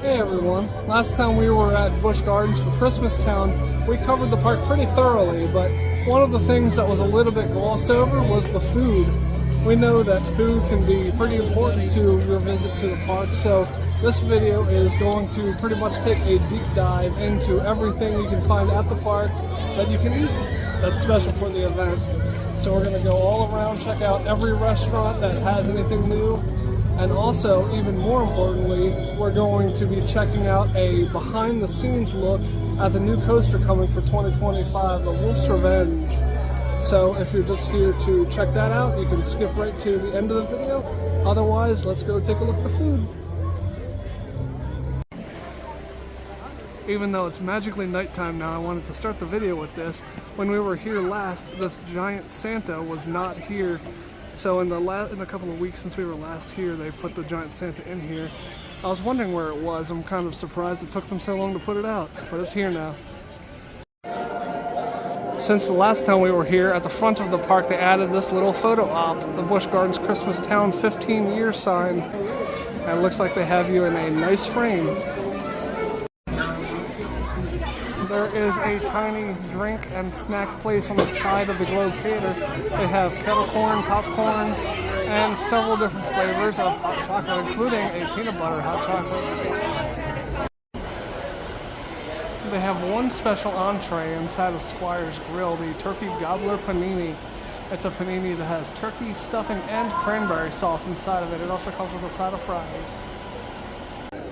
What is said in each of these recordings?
Hey everyone, last time we were at Busch Gardens for Christmas Town, we covered the park pretty thoroughly, but one of the things that was a little bit glossed over was the food. We know that food can be pretty important to your visit to the park, so this video is going to pretty much take a deep dive into everything you can find at the park that you can eat that's special for the event. So we're going to go all around, check out every restaurant that has anything new, and also, even more importantly, we're going to be checking out a behind-the-scenes look at the new coaster coming for 2025, the Wolf's Revenge. So if you're just here to check that out, you can skip right to the end of the video. Otherwise, let's go take a look at the food. Even though it's magically nighttime now, I wanted to start the video with this. When we were here last, this giant Santa was not here. So in a couple of weeks since we were last here, they put the giant Santa in here. I was wondering where it was. I'm kind of surprised it took them so long to put it out, but it's here now. Since the last time we were here, at the front of the park they added this little photo op, the Busch Gardens Christmas Town 15-year sign. And it looks like they have you in a nice frame. There is a tiny drink and snack place on the side of the Globe Theater. They have kettle corn, popcorn, and several different flavors of hot chocolate, including a peanut butter hot chocolate. They have one special entree inside of Squire's Grill, the Turkey Gobbler Panini. It's a panini that has turkey, stuffing, and cranberry sauce inside of it. It also comes with a side of fries.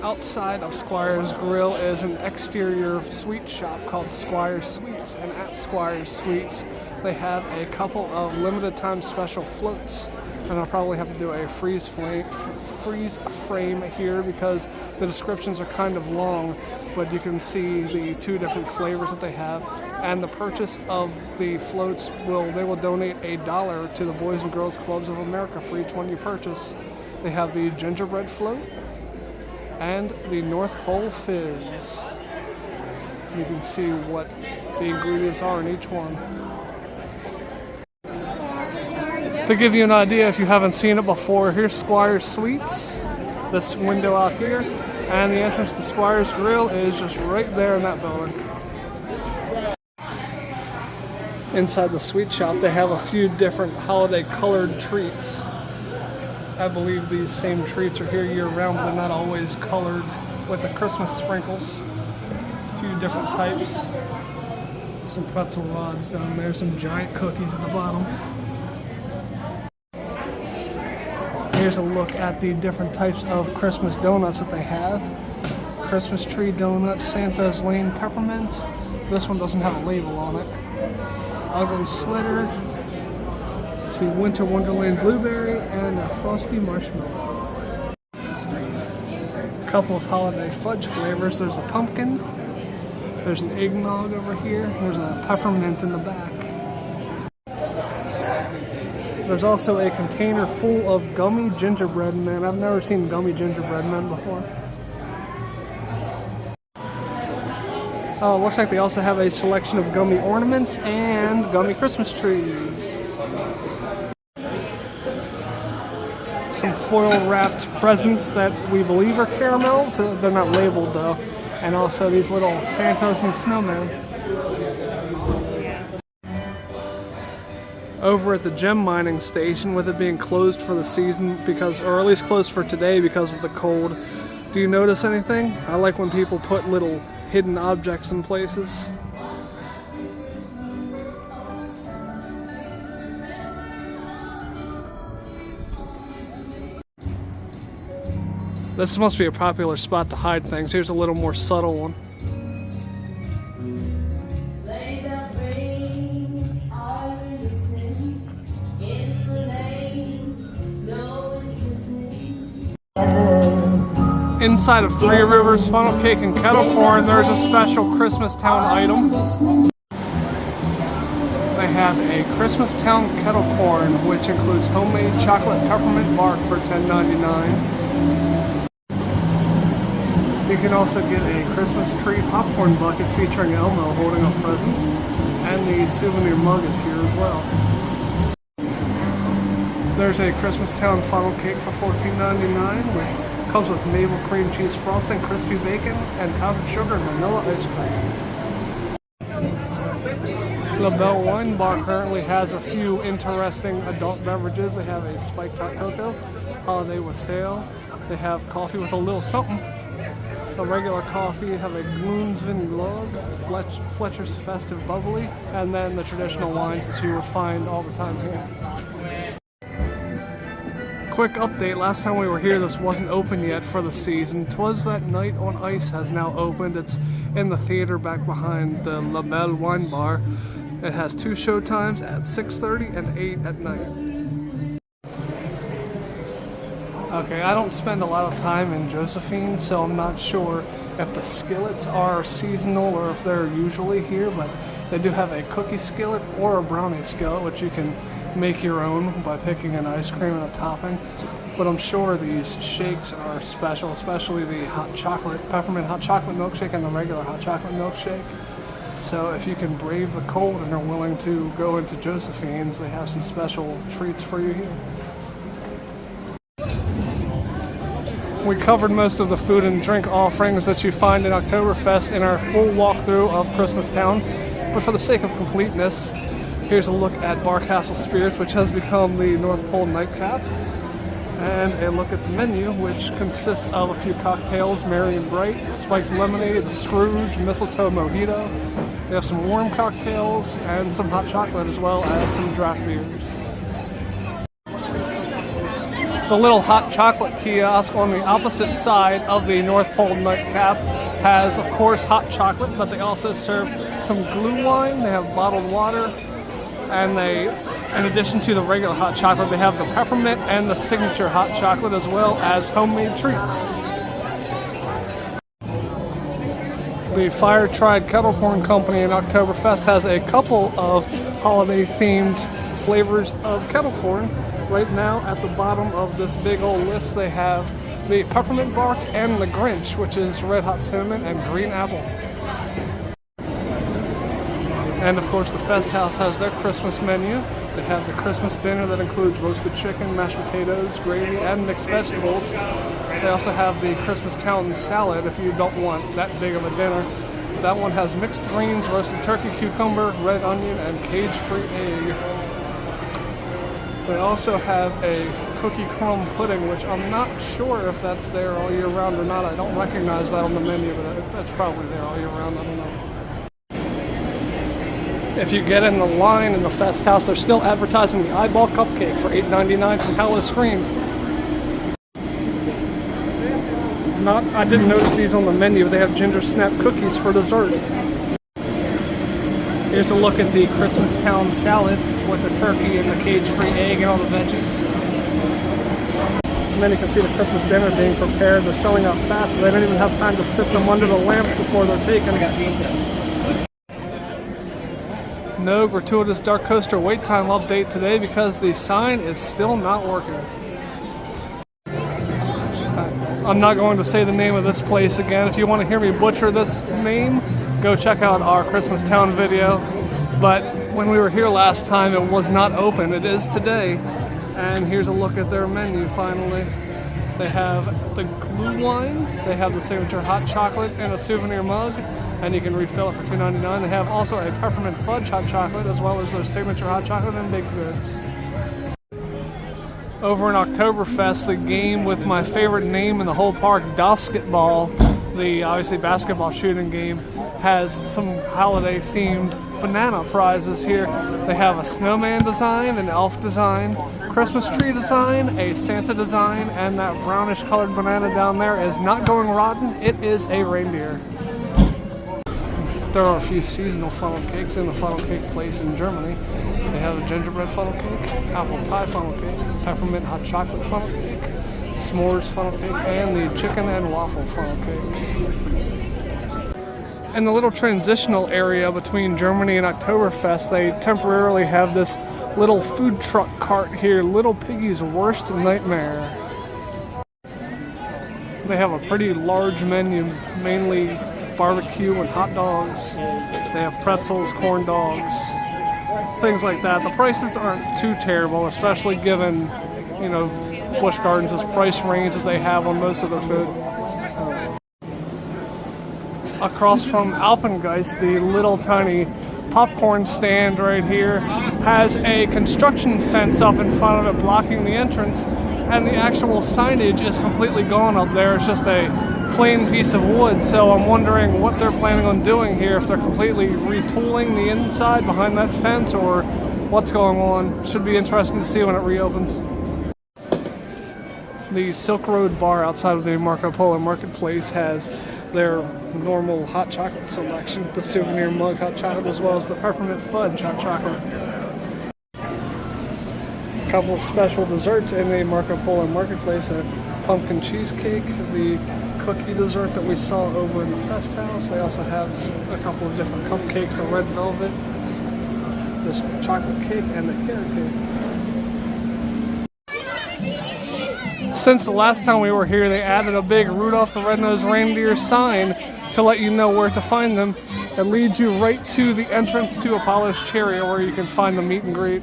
Outside of Squire's Grill is an exterior sweet shop called Squire's Sweets, and at Squire's Sweets they have a couple of limited time special floats, and I'll probably have to do a freeze frame here because the descriptions are kind of long, but you can see the two different flavors that they have, and the purchase of the floats they will donate $1 to the Boys and Girls Clubs of America for each one you purchase. They have the gingerbread float and the North Pole Fizz. You can see what the ingredients are in each one. To give you an idea, if you haven't seen it before, here's Squire's Sweets, this window out here, and the entrance to Squire's Grill is just right there in that building. Inside the sweet shop, they have a few different holiday colored treats. I believe these same treats are here year-round, but they're not always colored with the Christmas sprinkles. A few different types. Some pretzel rods down there, some giant cookies at the bottom. Here's a look at the different types of Christmas donuts that they have. Christmas tree donuts, Santa's Lane peppermint. This one doesn't have a label on it. Ugly sweater. See Winter Wonderland blueberry and a frosty marshmallow. A couple of holiday fudge flavors. There's a pumpkin. There's an eggnog over here. There's a peppermint in the back. There's also a container full of gummy gingerbread men. I've never seen gummy gingerbread men before. Oh, it looks like they also have a selection of gummy ornaments and gummy Christmas trees. Some foil-wrapped presents that we believe are caramel, so they're not labeled though. And also these little Santas and snowmen. Over at the gem mining station, with it being closed for the season or at least closed for today because of the cold, do you notice anything? I like when people put little hidden objects in places. This must be a popular spot to hide things. Here's a little more subtle one. Inside of Three Rivers Funnel Cake and Kettle Corn, there's a special Christmas Town item. They have a Christmas Town Kettle Corn, which includes homemade chocolate peppermint bark for $10.99. You can also get a Christmas tree popcorn bucket featuring Elmo holding up presents, and the souvenir mug is here as well. There's a Christmas Town funnel cake for $14.99 with comes with maple cream cheese frosting, crispy bacon, and powdered sugar and vanilla ice cream. La Belle Wine Bar currently has a few interesting adult beverages. They have a spiked hot cocoa, holiday with sale. They have coffee with a little something. A regular coffee, have a Gloonsvin Glog, Fletcher's Festive Bubbly, and then the traditional wines that you would find all the time here. Quick update, last time we were here this wasn't open yet for the season. 'Twas That Night on Ice has now opened. It's in the theater back behind the La Belle Wine Bar. It has 2 show times at 6:30 and 8 at night. Okay, I don't spend a lot of time in Josephine, so I'm not sure if the skillets are seasonal or if they're usually here, but they do have a cookie skillet or a brownie skillet, which you can make your own by picking an ice cream and a topping. But I'm sure these shakes are special, especially the hot chocolate, peppermint hot chocolate milkshake and the regular hot chocolate milkshake. So if you can brave the cold and are willing to go into Josephine's, they have some special treats for you here. We covered most of the food and drink offerings that you find in Oktoberfest in our full walkthrough of Christmastown, but for the sake of completeness, here's a look at Barcastle Spirits, which has become the North Pole Nightcap, and a look at the menu, which consists of a few cocktails, Merry and Bright, Spiked Lemonade, the Scrooge, Mistletoe Mojito. We have some warm cocktails and some hot chocolate, as well as some draft beers. The little hot chocolate kiosk on the opposite side of the North Pole Nightcap has, of course, hot chocolate, but they also serve some glue wine. They have bottled water, and they, in addition to the regular hot chocolate, they have the peppermint and the signature hot chocolate, as well as homemade treats. The Fire Tried Kettle Corn Company in Oktoberfest has a couple of holiday-themed flavors of kettle corn. Right now, at the bottom of this big old list, they have the peppermint bark and the Grinch, which is red hot cinnamon and green apple. And of course, the Fest House has their Christmas menu. They have the Christmas dinner that includes roasted chicken, mashed potatoes, gravy, and mixed vegetables. They also have the Christmastown salad if you don't want that big of a dinner. That one has mixed greens, roasted turkey, cucumber, red onion, and cage-free egg. They also have a cookie crumb pudding, which I'm not sure if that's there all year round or not. I don't recognize that on the menu, but that's probably there all year round. I don't know. If you get in the line in the Fest House, they're still advertising the eyeball cupcake for $8.99 from Hallow Scream. I didn't notice these on the menu, but they have ginger snap cookies for dessert. Here's a look at the Christmastown salad with the turkey and the cage-free egg and all the veggies. And then you can see the Christmas dinner being prepared. They're selling out fast, so they don't even have time to sit them under the lamps before they're taken. No gratuitous Dark Coaster wait time update today because the sign is still not working. I'm not going to say the name of this place again. If you want to hear me butcher this name, go check out our Christmastown video. But when we were here last time, it was not open. It is today. And here's a look at their menu finally. They have the glue wine, they have the signature hot chocolate in a souvenir mug, and you can refill it for $2.99. They have also a peppermint fudge hot chocolate, as well as their signature hot chocolate and baked goods. Over in Oktoberfest, the game with my favorite name in the whole park, Basketball, the obviously basketball shooting game, has some holiday-themed banana prizes here. They have a snowman design, an elf design, Christmas tree design, a Santa design, and that brownish colored banana down there is not going rotten. It is a reindeer. There are a few seasonal funnel cakes in the funnel cake place in Germany. They have a gingerbread funnel cake, apple pie funnel cake, peppermint hot chocolate funnel cake, s'mores funnel cake, and the chicken and waffle funnel cake. In the little transitional area between Germany and Oktoberfest, they temporarily have this little food truck cart here, Little Piggy's Worst Nightmare. They have a pretty large menu, mainly barbecue and hot dogs. They have pretzels, corn dogs, things like that. The prices aren't too terrible, especially given, Busch Gardens' price range that they have on most of their food. Across from Alpengeist, the little tiny popcorn stand right here has a construction fence up in front of it blocking the entrance, and the actual signage is completely gone up there. It's just a plain piece of wood, so I'm wondering what they're planning on doing here, if they're completely retooling the inside behind that fence or what's going on. Should be interesting to see when it reopens. The Silk Road bar outside of the Marco Polo Marketplace has their normal hot chocolate selection, the souvenir mug hot chocolate, as well as the peppermint fudge hot chocolate. A couple of special desserts in the Marco Polo Marketplace: a pumpkin cheesecake, the cookie dessert that we saw over in the Fest House. They also have a couple of different cupcakes, the red velvet, this chocolate cake, and the carrot cake. Since the last time we were here, they added a big Rudolph the Red-Nosed Reindeer sign to let you know where to find them. It leads you right to the entrance to Apollo's Chariot, where you can find the meet and greet.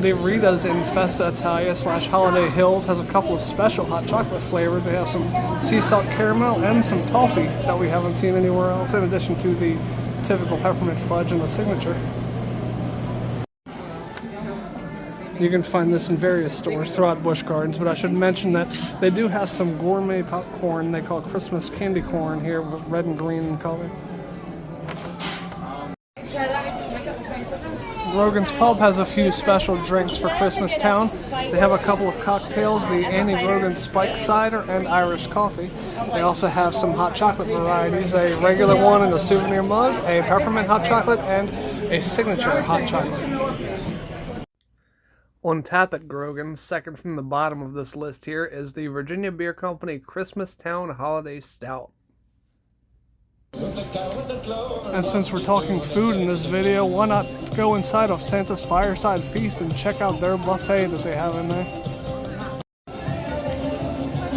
The Rita's in Festa Italia / Holiday Hills has a couple of special hot chocolate flavors. They have some sea salt caramel and some toffee that we haven't seen anywhere else, in addition to the typical peppermint fudge and the signature. You can find this in various stores throughout Busch Gardens, but I should mention that they do have some gourmet popcorn they call Christmas candy corn here, with red and green in color. Grogan's Pub has a few special drinks for Christmas Town. They have a couple of cocktails, the Annie Grogan Spike Cider and Irish Coffee. They also have some hot chocolate varieties, a regular one in a souvenir mug, a peppermint hot chocolate, and a signature hot chocolate. On tap at Grogan's, second from the bottom of this list here, is the Virginia Beer Company Christmas Town Holiday Stout. And since we're talking food in this video, why not go inside of Santa's Fireside Feast and check out their buffet that they have in there.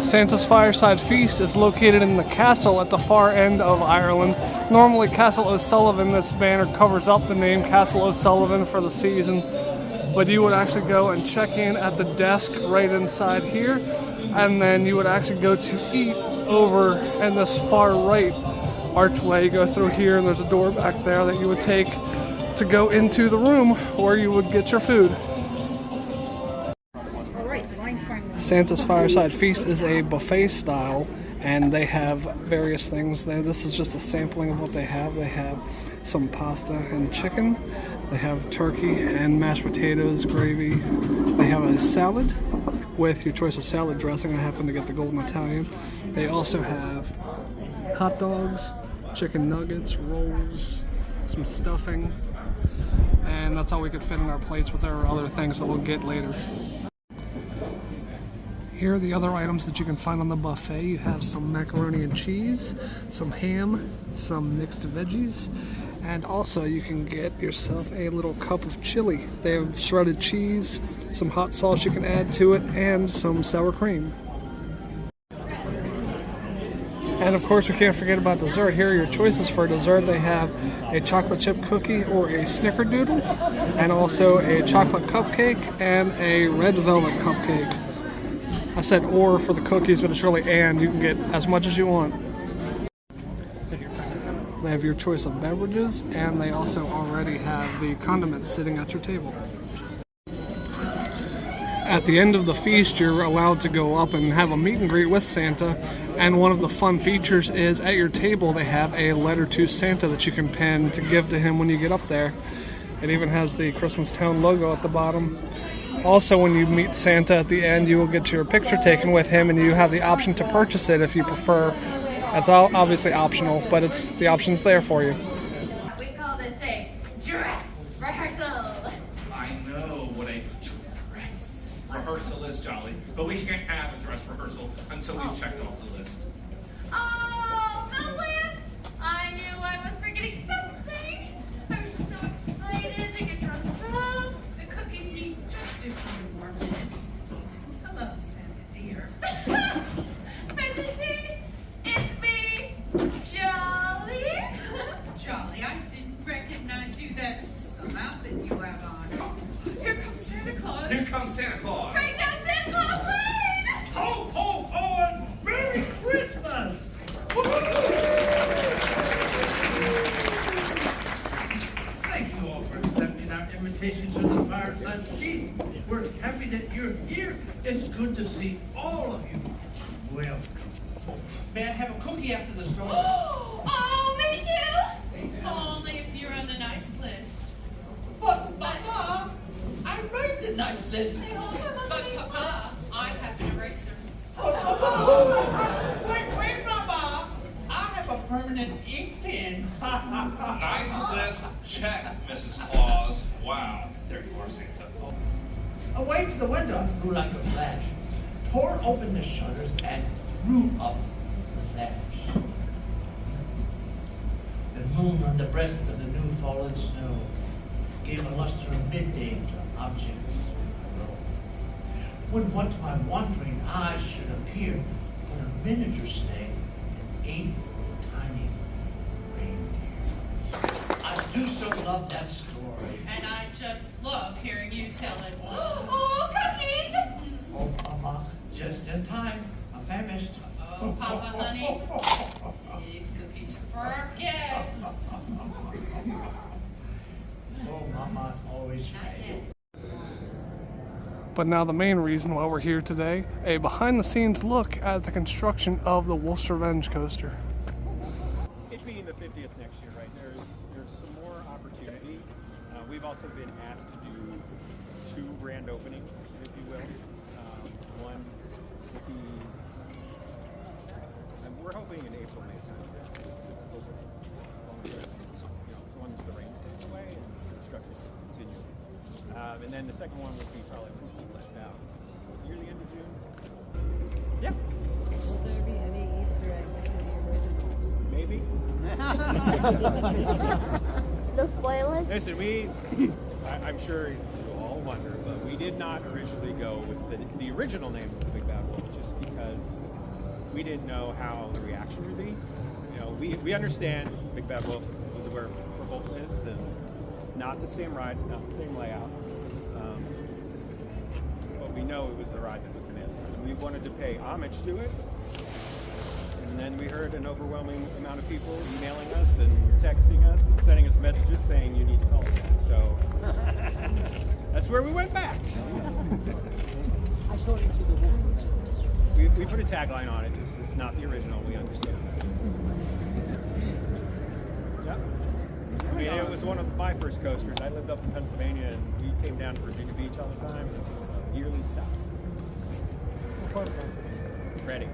Santa's Fireside Feast is located in the castle at the far end of Ireland. Normally Castle O'Sullivan, this banner covers up the name Castle O'Sullivan for the season, but you would actually go and check in at the desk right inside here, and then you would actually go to eat over in this far right archway. You go through here, and there's a door back there that you would take to go into the room where you would get your food. Santa's Fireside Feast is a buffet style, and they have various things there. This is just a sampling of what they have. They have some pasta and chicken. They have turkey and mashed potatoes, gravy. They have a salad with your choice of salad dressing. I happen to get the Golden Italian. They also have hot dogs, chicken nuggets, rolls, some stuffing, and that's all we could fit in our plates, but there are other things that we'll get later. Here are the other items that you can find on the buffet. You have some macaroni and cheese, some ham, some mixed veggies, and also you can get yourself a little cup of chili. They have shredded cheese, some hot sauce you can add to it, and some sour cream. And of course we can't forget about dessert. Here are your choices for dessert. They have a chocolate chip cookie or a snickerdoodle, and also a chocolate cupcake and a red velvet cupcake. I said or for the cookies, but it's really and. You can get as much as you want. They have your choice of beverages, and they also already have the condiments sitting at your table. At the end of the feast, you're allowed to go up and have a meet and greet with Santa, and one of the fun features is at your table they have a letter to Santa that you can pen to give to him when you get up there. It even has the Christmas Town logo at the bottom. Also, when you meet Santa at the end, you will get your picture taken with him, and you have the option to purchase it if you prefer. It's obviously optional, but the option's there for you. We call this a dress rehearsal. I know what a dress rehearsal is, Jolly, but we can't have a dress rehearsal until we've checked off the list. Oh, the list! I knew I was forgetting something. I was just so excited to get dressed up. The cookies need just a few more minutes. Hello, Santa dear. It's me, Jolly. Jolly, I didn't recognize you. That's some outfit you have on. Here comes Santa Claus. good to see all of you. Welcome. May I have a cookie after the storm? Oh, me too. Only if you're on the nice list. But, Papa, I write the nice list. But Papa, I have an eraser. Wait, Papa. I have a permanent ink pen. Nice list. Check, Mrs. Claus. Wow. There you are, Santa. Away to the window, I flew like a flash, tore open the shutters, and threw up the sash. The moon on the breast of the new fallen snow gave a luster of midday to objects below. When what to my wandering eyes should appear but a miniature sleigh and 8 tiny reindeer. I do so love that story. And I just love hearing you tell it. Oh, cookies! Oh, Mama, just in time. I'm famished. Oh, Papa, honey. These cookies are for our guests. Oh, Mama's always Not right. yet. But now the main reason why we're here today, a behind-the-scenes look at the construction of the Wolf's Revenge coaster. It being the 50th next year, right, there's some more opportunity. We've also been asked to do 2 grand openings, if you will. One would be, we're hoping in April, May time. As long as the rain stays away and construction continues. And then the second one would be probably when school lets out. Near the end of June. Yeah. Will there be any Easter eggs in the original? Maybe. No spoilers? Listen, I'm sure you'll all wonder, but we did not originally go with the original name of the Big Bad Wolf just because we didn't know how the reaction would be. You know, we understand Big Bad Wolf was where Revolt lives, and it's not the same ride, it's not the same layout. But we know it was the ride that was missed. We wanted to pay homage to it. And then we heard an overwhelming amount of people emailing us and texting us and sending us messages saying you need to call it that. So that's where we went back. According to the Wolf. We put a tagline on it. It's not the original. We understand. Yep. I mean, it was one of my first coasters. I lived up in Pennsylvania, and we came down to Virginia Beach all the time. This was a yearly stop. What part of Pennsylvania? Reading.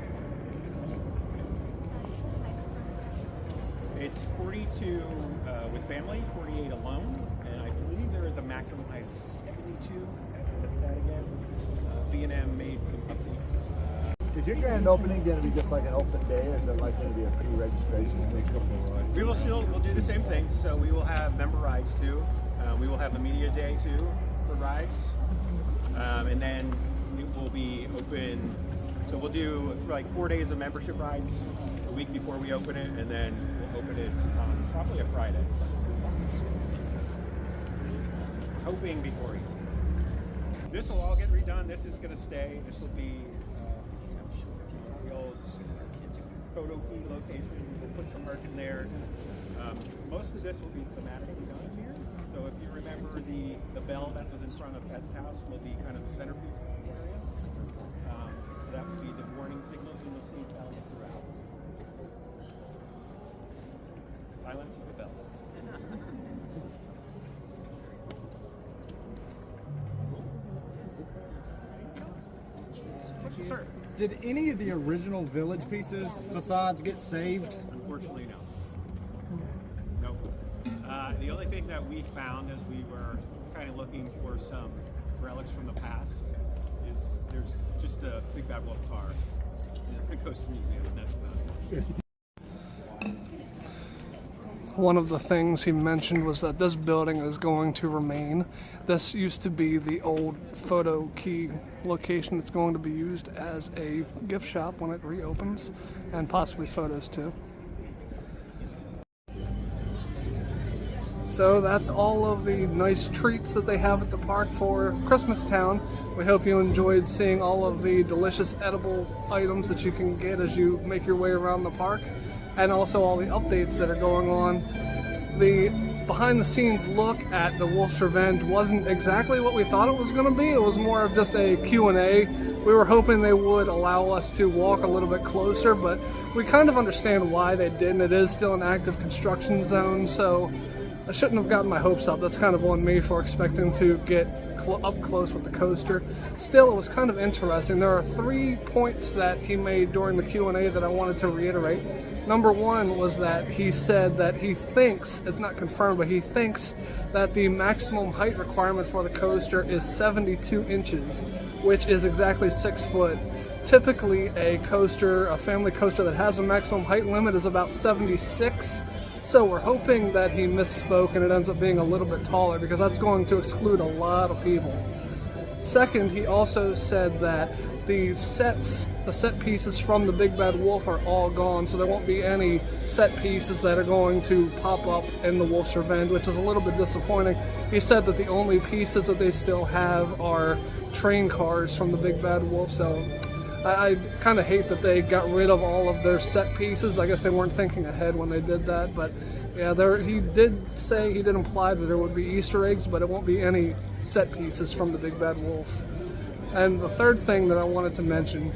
It's 42 with family, 48 alone, and I believe there is a maximum height of 72 at that again. B&M made some updates. Is your grand opening going to be just like an open day, or is it like going to be a pre-registration? We'll do the same thing. So we will have member rides too. We will have a media day too for rides, and then it will be open. So we'll do like 4 days of membership rides a week before we open it, and then we'll open it on probably a Friday. Hoping before Easter. This will all get redone. This is going to stay. This will be the old photo key location. We'll put some merch in there. Most of this will be thematically done here. So if you remember the bell that was in front of Fest House will be kind of the centerpiece of the area. So that would be the warning signals, and you'll see bells throughout. Silence of the bells. Sir. Did any of the original village pieces, facades, get saved? Unfortunately, no. Nope. The only thing that we found as we were kind of looking for some relics from the past is there's just a Big Bad Wolf car that goes to the museum, and that's about it. One of the things he mentioned was that this building is going to remain. This used to be the old photo key location that's going to be used as a gift shop when it reopens, and possibly photos too. So that's all of the nice treats that they have at the park for Christmas Town. We hope you enjoyed seeing all of the delicious edible items that you can get as you make your way around the park, and also all the updates that are going on. The behind the scenes look at the Wolf's Revenge wasn't exactly what we thought it was going to be. It was more of just a Q&A. We were hoping they would allow us to walk a little bit closer, but we kind of understand why they didn't. It is still an active construction zone, so I shouldn't have gotten my hopes up. That's kind of on me for expecting to get up close with the coaster. Still, it was kind of interesting. There are 3 points that he made during the Q&A that I wanted to reiterate. Number one was that he said that he thinks, it's not confirmed, but he thinks that the maximum height requirement for the coaster is 72 inches, which is exactly 6 foot. Typically, a coaster, a family coaster that has a maximum height limit is about 76. So we're hoping that he misspoke and it ends up being a little bit taller, because that's going to exclude a lot of people. Second, he also said that the set pieces from the Big Bad Wolf are all gone, so there won't be any set pieces that are going to pop up in the Wolf's Revenge, which is a little bit disappointing. He said that the only pieces that they still have are train cars from the Big Bad Wolf, so I kind of hate that they got rid of all of their set pieces. I guess they weren't thinking ahead when they did that, but yeah, he did imply that there would be Easter eggs, but it won't be any set pieces from the Big Bad Wolf. And the third thing that I wanted to mention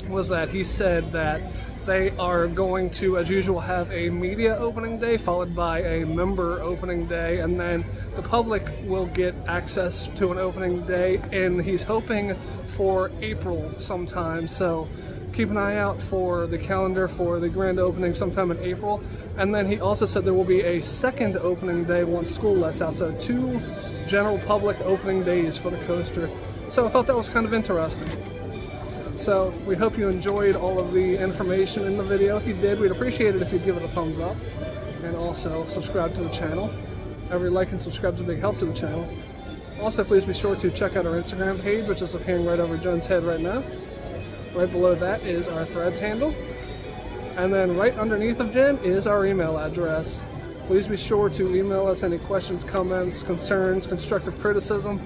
was that he said that they are going to, as usual, have a media opening day followed by a member opening day, and then the public will get access to an opening day, and he's hoping for April sometime. So keep an eye out for the calendar for the grand opening sometime in April. And then he also said there will be a second opening day once school lets out, so 2 general public opening days for the coaster. So I thought that was kind of interesting. So we hope you enjoyed all of the information in the video. If you did, we'd appreciate it if you'd give it a thumbs up, and also subscribe to the channel. Every like and subscribe is a big help to the channel. Also, please be sure to check out our Instagram page, which is appearing right over Jen's head right now. Right below that is our Threads handle. And then right underneath of Jen is our email address. Please be sure to email us any questions, comments, concerns, constructive criticism.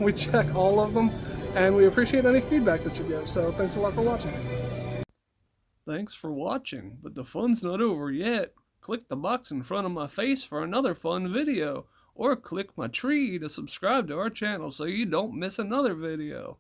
We check all of them, and we appreciate any feedback that you give. So thanks a lot for watching. Thanks for watching, but the fun's not over yet. Click the box in front of my face for another fun video, or click my tree to subscribe to our channel so you don't miss another video.